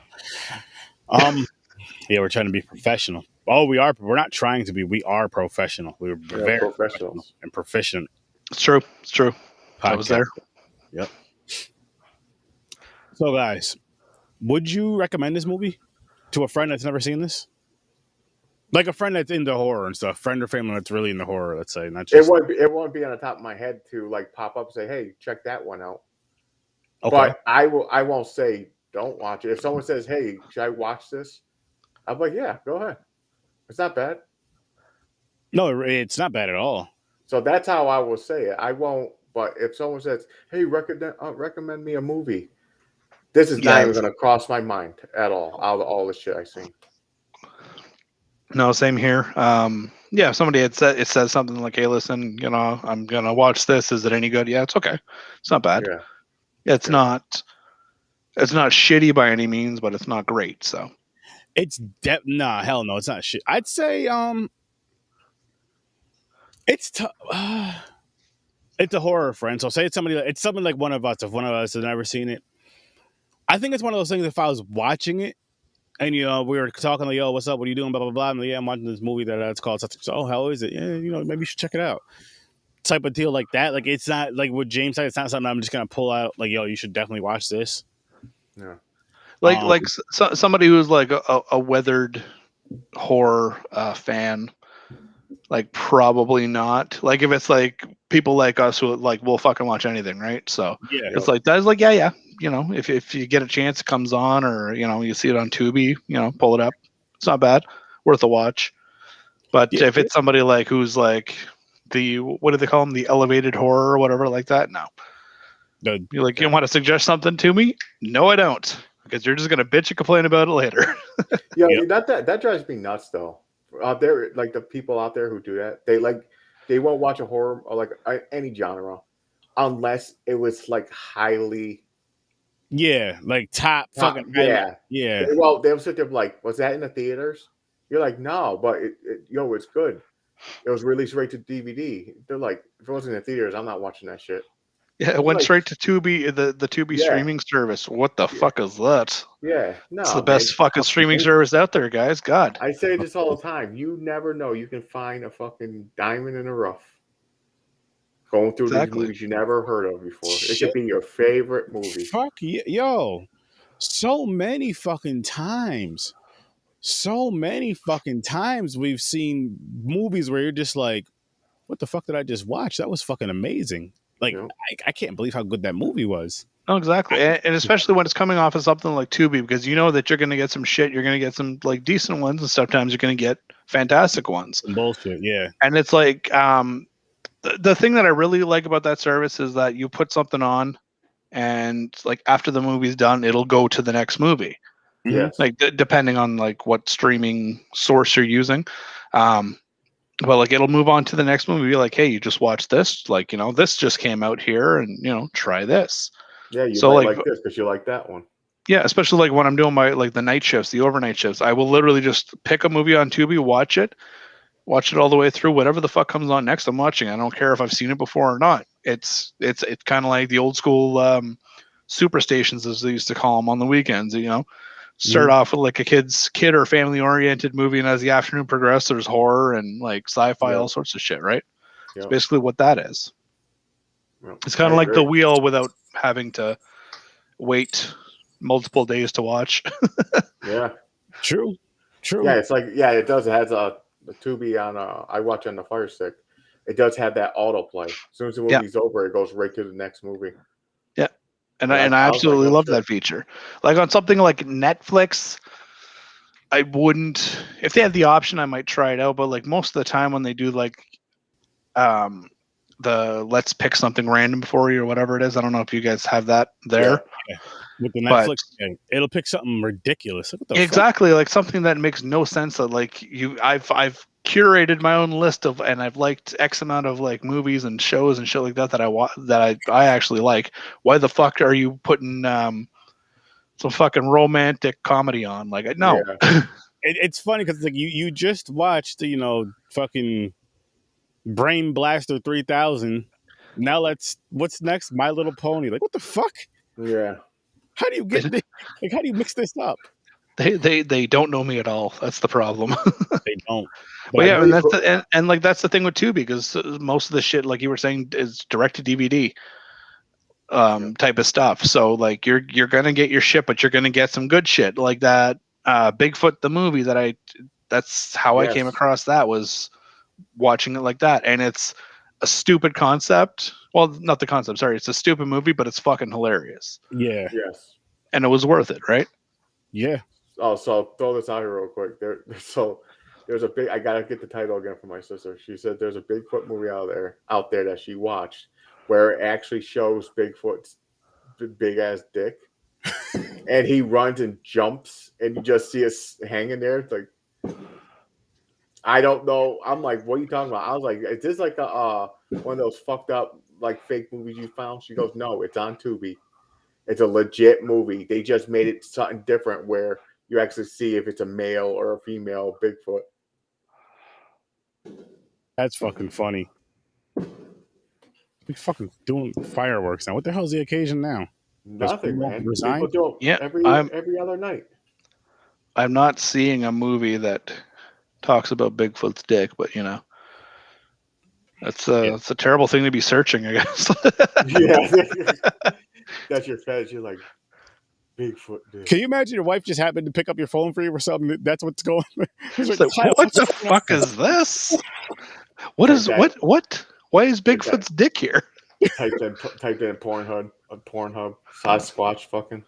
Yeah, we're trying to be professional. Oh, we are. We're not trying to be. We are professional. We're very professional Professionals. and proficient. It's true. It's true. I was there. Yep. So, guys, would you recommend this movie to a friend that's never seen this? Like a friend that's into horror and stuff, friend or family that's really into horror, let's say, not just. It won't be on the top of my head to like pop up and say, "Hey, check that one out." Okay. But I won't say don't watch it. If someone says, "Hey, should I watch this?" I'm like, "Yeah, go ahead. It's not bad." No, it's not bad at all. So that's how I will say it. I won't. But if someone says, "Hey, recommend me a movie," this is not even going to cross my mind at all. Out of all the shit I've seen. No, same here. Yeah, if somebody had said, it says something like, "Hey, listen, I'm gonna watch this. Is it any good?" Yeah, it's okay. It's not bad. Yeah. It's not shitty by any means, but it's not great. So it's nah, hell no, it's not shit. I'd say it's it's a horror friend. So say it's something like one of us. If one of us has never seen it, I think it's one of those things. If I was watching it. And we were talking like, "Yo, what's up? What are you doing?" Blah blah blah. And yeah, I'm watching this movie that's called something. So, oh, how is it? Yeah, maybe you should check it out. Type of deal like that. Like it's not like what James said. It's not something I'm just gonna pull out. Like, yo, you should definitely watch this. Yeah. Like somebody who's like a weathered horror fan, like probably not. Like if it's like people like us who like will fucking watch anything, right? So Yeah, it's like that's like yeah. If you get a chance, it comes on, or you see it on Tubi, pull it up. It's not bad, worth a watch. But if it's somebody like who's like what do they call them, the elevated horror or whatever like that, no. You're like, you want to suggest something to me? No, I don't, because you're just gonna bitch and complain about it later. Dude, that drives me nuts though. Out there, like the people out there who do that, they won't watch a horror or like any genre unless it was like highly. Yeah, like top fucking. Yeah. Yeah. They'll sit there like, "Was that in the theaters?" You're like, "No, but it's good. It was released right to DVD." They're like, "If it wasn't in the theaters, I'm not watching that shit." Yeah, it went straight to Tubi, the Tubi streaming service. What the fuck is that? Yeah, no, it's the best fucking streaming service out there, guys. God, I say this all the time. You never know. You can find a fucking diamond in the rough. Going through these movies you never heard of before. It could be your favorite movie. Fuck yo, so many fucking times we've seen movies where you're just like, what the fuck did I just watch? That was fucking amazing. Like, I can't believe how good that movie was. Oh, exactly. And especially when it's coming off of something like Tubi, because you know that you're going to get some shit. You're going to get some like decent ones, and sometimes you're going to get fantastic ones. Some bullshit, yeah. And it's like, the thing that I really like about that service is that you put something on, and like after the movie's done, it'll go to the next movie. Yes. Like depending on like what streaming source you're using. But like it'll move on to the next movie. Be like, hey, you just watched this. Like, this just came out here, and try this. Yeah, you might like this because you like that one. Yeah, especially like when I'm doing my the night shifts, the overnight shifts. I will literally just pick a movie on Tubi, watch it all the way through. Whatever the fuck comes on next, I'm watching. I don't care if I've seen it before or not. It's kind of like the old school super stations, as they used to call them, on the weekends. Start off with like a kid or family oriented movie, and as the afternoon progressed, there's horror and like sci-fi, all sorts of shit, right? It's basically what that is. It's kind of like The Wheel without having to wait multiple days to watch. Yeah, true. Yeah, it's like it does. It has the Tubi on. I watch on the Fire Stick. It does have that autoplay. As soon as the movie's over, it goes right to the next movie. Yeah. And I absolutely love that feature. Like on something like Netflix, I wouldn't. If they had the option, I might try it out. But like most of the time, when they do like the let's pick something random for you or whatever it is, I don't know if you guys have that there. Yeah. With the Netflix, it'll pick something ridiculous. Exactly, like something that makes no sense. That like I've curated my own list of, and I've liked X amount of like movies and shows and shit like that I actually like. Why the fuck are you putting some fucking romantic comedy on? Like, no. It's funny because like you just watched fucking Brain Blaster 3000. Now what's next? My Little Pony. Like, what the fuck? Yeah. How do you get this? Like, how do you mix this up? They don't know me at all. That's the problem. They don't. But Well, I yeah, know and and like that's the thing with Tubi, because most of the shit, like you were saying, is direct to DVD type of stuff. So like you're gonna get your shit, but you're gonna get some good shit like that. Bigfoot the movie that's how I came Yes. across that, was watching it like that, and it's a stupid concept. Well, not the concept. Sorry, it's a stupid movie, but it's fucking hilarious, yeah. Yes. and it was worth it, right? Yeah. Oh, so throw this out here real quick. There's a big. I gotta get the title again for my sister. She said there's a Bigfoot movie out there that she watched, where it actually shows Bigfoot's big ass dick, and he runs and jumps, and you just see us hanging there. It's like, I don't know. I'm like, what are you talking about? I was like, is this like a one of those fucked up like fake movies you found? She goes, no, it's on Tubi. It's a legit movie. They just made it something different where you actually see if it's a male or a female Bigfoot. That's fucking funny. We fucking doing fireworks now. What the hell's the occasion now? Nothing, man. Resign? People do Yeah, it every other night. I'm not seeing a movie that talks about Bigfoot's dick, but you know, that's a terrible thing to be searching, I guess. Yeah. That's your fetish. You're like, Bigfoot dick. Can you imagine your wife just happened to pick up your phone for you or something? That's what's going on. It's like, what the fuck is this? What is Okay. what? Why is Bigfoot's dick here? Typed in Pornhub, Sasquatch fucking.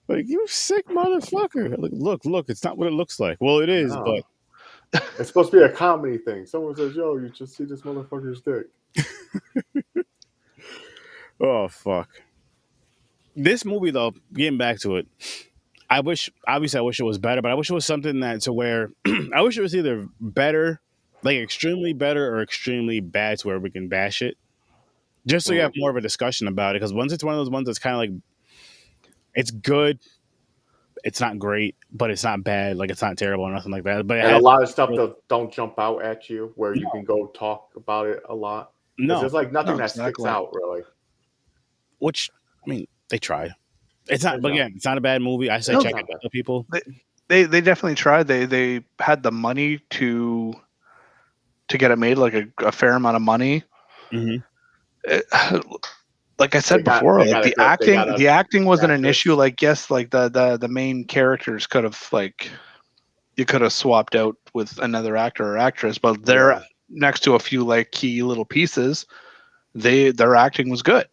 Like, you sick motherfucker. Like, look, it's not what it looks like. Well, it is, No. but It's supposed to be a comedy thing. Someone says, yo, you just see this motherfucker's dick. oh fuck. This movie though, getting back to it, I wish it was better, but I wish it was something that to where I wish it was either better, like extremely better, or extremely bad to where we can bash it. Just so you have more of a discussion about it. Because once it's one of those ones that's kind of like, it's good, it's not great, but it's not bad, like it's not terrible or nothing like that. But And a lot of stuff that don't jump out at you where you can go talk about it a lot. No, there's like nothing No, that sticks exactly. out really. which I mean, they tried. It's not, They but tried. again, it's not a bad movie. I say No, check it's it not out, people. They definitely tried. They had the money to get it made, like a fair amount of money. Mm-hmm. Like I said before, like the acting wasn't an issue. Like yes, like the main characters could have, like, you could have swapped out with another actor or actress, but they're next to a few like key little pieces. Their acting was good,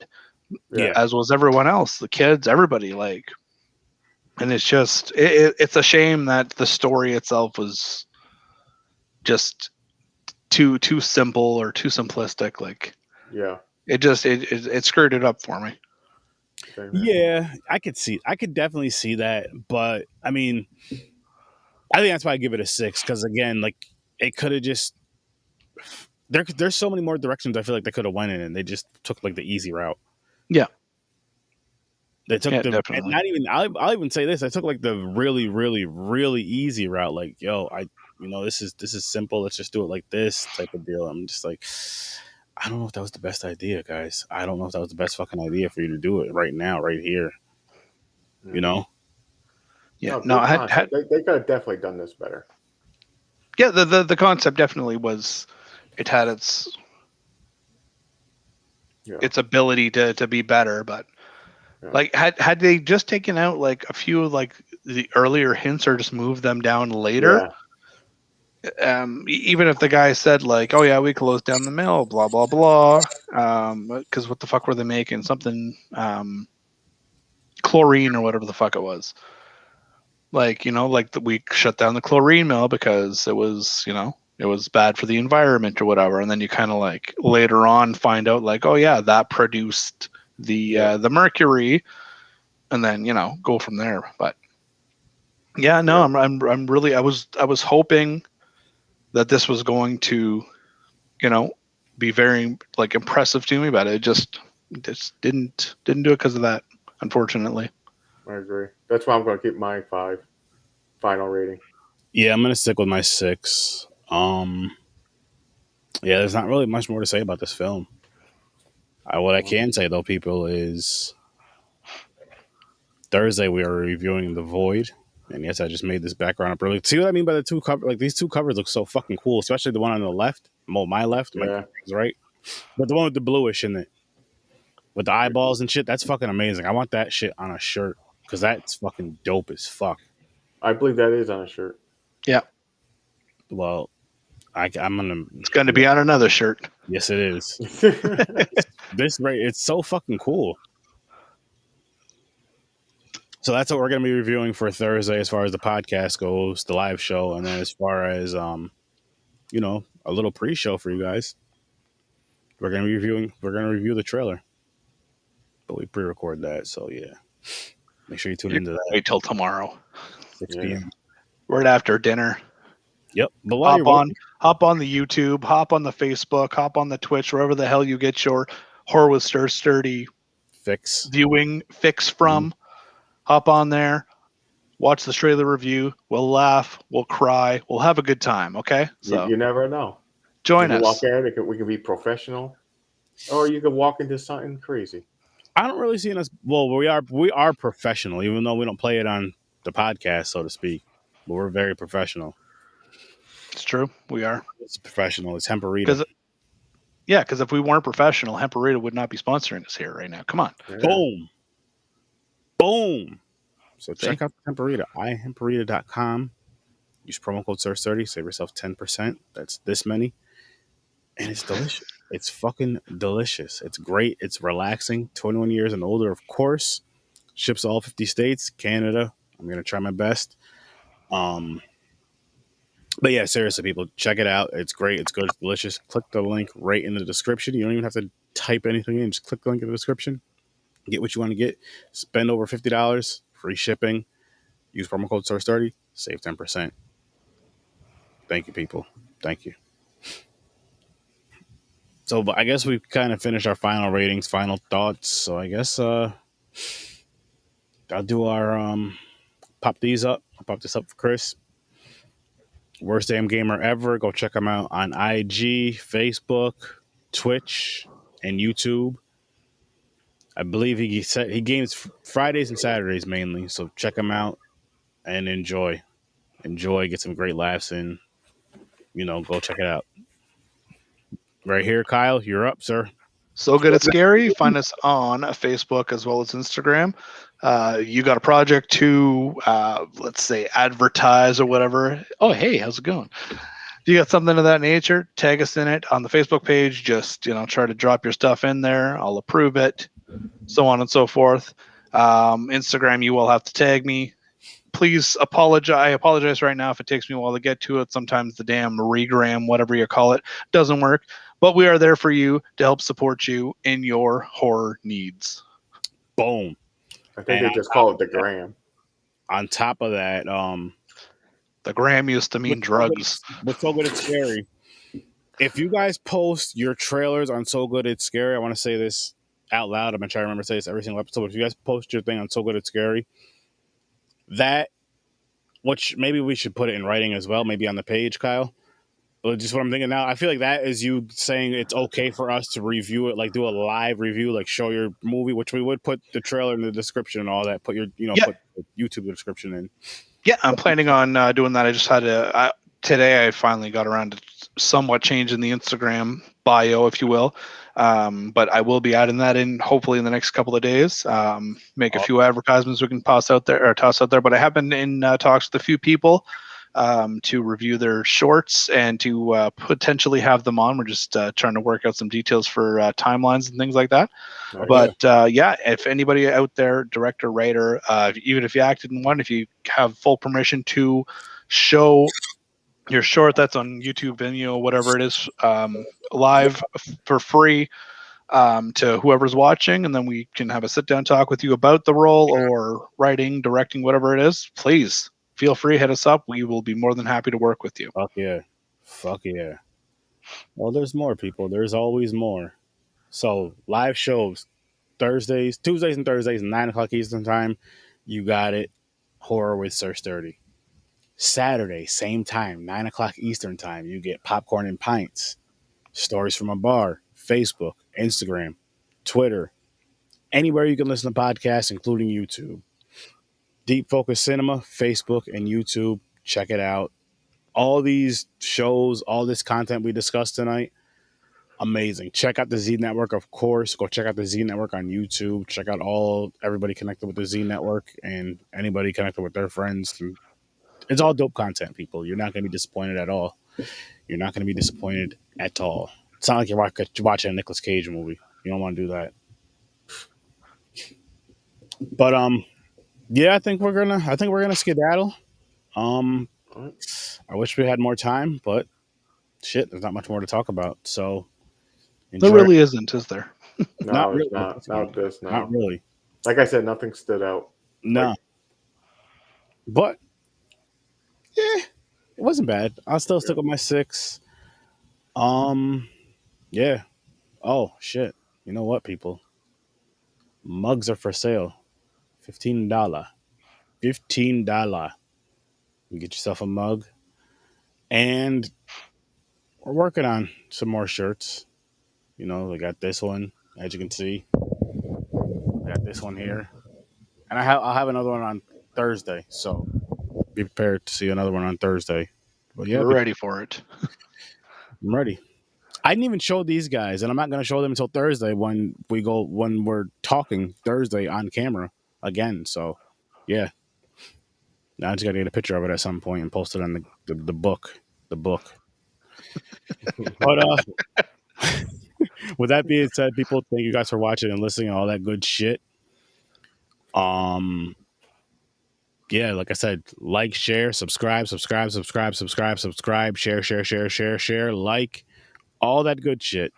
as was everyone else, the kids, everybody. Like, and it's just it's a shame that the story itself was just too simple or too simplistic. Like, it screwed it up for me. Yeah, I could definitely see that, but I mean, I think that's why I give it a 6, because again, like, it could have just there's so many more directions I feel like they could have went in, and they just took like the easy route. Yeah, they took definitely. and not even I'll even say this: I took like the really, really, really easy route. Like, yo, this is simple. Let's just do it like this type of deal. I'm just like, I don't know if that was the best idea, guys. I don't know if that was the best fucking idea for you to do it right now, right here. You know? Yeah. They could have definitely done this better. Yeah, the concept definitely was. It had its ability to be better, but like had they just taken out like a few like the earlier hints or just moved them down later. Even if the guy said like, oh yeah, we closed down the mill, blah blah blah, because what the fuck were they making? Something chlorine or whatever the fuck it was. Like, like we shut down the chlorine mill because it was, it was bad for the environment or whatever. And then you kind of like later on find out like, oh yeah, that produced the mercury, and then go from there. But yeah, no, I'm really I was hoping that this was going to, be very like impressive to me, but it just didn't do it because of that, unfortunately. I agree. That's why I'm going to keep my 5 final rating. Yeah, I'm going to stick with my 6. Yeah, there's not really much more to say about this film. What I can say though, people, is Thursday we are reviewing The Void. And yes, I just made this background up early. See what I mean by the two covers? Like these two covers look so fucking cool, especially the one on the left. Well, my left, my Yeah. right, but the one with the bluish in it, with the eyeballs and shit. That's fucking amazing. I want that shit on a shirt because that's fucking dope as fuck. I believe that is on a shirt. Yeah, Well, I'm gonna. it's going to be on another shirt. Yes, it is. This right, it's so fucking cool. So that's what we're going to be reviewing for Thursday, as far as the podcast goes, the live show, and then as far as you know, a little pre-show for you guys. We're going to review the trailer, but we pre-record that, so yeah. Make sure you tune into that. Wait till tomorrow, 6 Yeah. p.m. right after dinner. Yep. But while Hop on the YouTube, hop on the Facebook, hop on the Twitch, wherever the hell you get your Horror with Sturdy fix. viewing fix from. Hop on there, watch the trailer review. We'll laugh, we'll cry, we'll have a good time. Okay, so you never know. join you can us. Walk in, we can be professional, or you can walk into something crazy. I don't really see us. Well, we are professional, even though we don't play it on the podcast, so to speak. But we're very professional. It's true, we are. It's professional. It's HEMPARITA. Because if we weren't professional, HEMPARITA would not be sponsoring us here right now. Come on. Yeah. Boom. So check out HEMPARITA, ihemparita.com. Use promo code SIR30, save yourself 10%. That's this many. And it's delicious. It's fucking delicious. It's great. It's relaxing. 21 years and older, of course. Ships to all 50 states, Canada. I'm going to try my best. But yeah, seriously, people, check it out. It's great. It's good. It's delicious. Click the link right in the description. You don't even have to type anything in. Just click the link in the description. Get what you want to get. Spend over $50. Free shipping. Use promo code SIR30. Save 10%. Thank you, people. Thank you. So, but I guess we've kind of finished our final ratings, final thoughts. So I guess I'll do our pop these up. I'll pop this up for Chris. Worst Damn Gamer Ever. Go check him out on IG, Facebook, Twitch, and YouTube. I believe he games Fridays and Saturdays mainly. So check him out and enjoy. Get some great laughs in. You know, go check it out. Right here, Kyle, you're up, sir. So Good It's Scary. Find us on Facebook as well as Instagram. You got a project to, let's say, advertise or whatever. Oh, hey, how's it going? If you got something of that nature, tag us in it on the Facebook page. Just, try to drop your stuff in there. I'll approve it, so on and so forth. Instagram, you will have to tag me. Please apologize. I apologize right now if it takes me a while to get to it. Sometimes the damn regram, whatever you call it, doesn't work. But we are there for you to help support you in your horror needs. Boom. I think they just call it the gram. On top of that, the gram used to mean drugs. With So Good It's Scary, if you guys post your trailers on So Good It's Scary, I want to say this out loud. I'm going to try to remember to say this every single episode. But if you guys post your thing on So Good It's Scary, which maybe we should put it in writing as well, maybe on the page, Kyle. But just what I'm thinking now, I feel like that is you saying it's okay for us to review it, like do a live review, like show your movie, which we would put the trailer in the description and all that. Put your, put the YouTube description in. Yeah, I'm planning on doing that. I just had to, today I finally got around to somewhat changing the Instagram bio, if you will. But I will be adding that in hopefully in the next couple of days. Make a few advertisements we can toss out there. But I have been in talks with a few people to review their shorts and to potentially have them on. We're just trying to work out some details for timelines and things like that. Okay. But if anybody out there, director, writer, even if you acted in one, if you have full permission to show your short that's on YouTube, Vimeo, whatever it is, live for free to whoever's watching, and then we can have a sit-down talk with you about the role or writing, directing, whatever it is, please feel free, hit us up. We will be more than happy to work with you. Fuck yeah. Well, there's more, people. There's always more. So, live shows, Tuesdays and Thursdays, 9 o'clock Eastern Time. You got it. Horror with SIR30. Saturday, same time, 9 o'clock Eastern Time. You get Popcorn and Pints. Stories from a Bar, Facebook, Instagram, Twitter, anywhere you can listen to podcasts, including YouTube. Deep Focus Cinema, Facebook and YouTube. Check it out. All these shows, all this content we discussed tonight, amazing. Check out the Z Network, of course. Go check out the Z Network on YouTube. Check out everybody connected with the Z Network and anybody connected with their friends. It's all dope content, people. You're not going to be disappointed at all. You're not going to be disappointed at all. It's not like you're watching a Nicolas Cage movie. You don't want to do that. But yeah, I think we're gonna skedaddle. Um, All right. I wish we had more time, but shit, there's not much more to talk about. So There really isn't, is there? No, Not it's really. not. Not this. No. Not really. Like I said, nothing stood out. No. Like, But yeah, it wasn't bad. I'll still stick with my 6. Yeah. Oh shit. You know what, people? Mugs are for sale. $15. $15. You get yourself a mug. And we're working on some more shirts. You know, we got this one, as you can see. I got this one here. And I'll have another one on Thursday. So be prepared to see another one on Thursday. But yeah, We're ready for it. I'm ready. I didn't even show these guys, and I'm not going to show them until Thursday when we're talking Thursday on camera again. So, yeah. Now I just got to get a picture of it at some point and post it on the book. The book. But with that being said, people, thank you guys for watching and listening and all that good shit. Yeah, like I said, like, share, subscribe, share, like, all that good shit.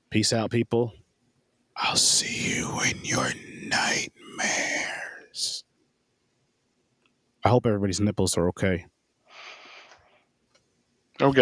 Peace out, people. I'll see you in your nightmares. I hope everybody's nipples are okay. Okay.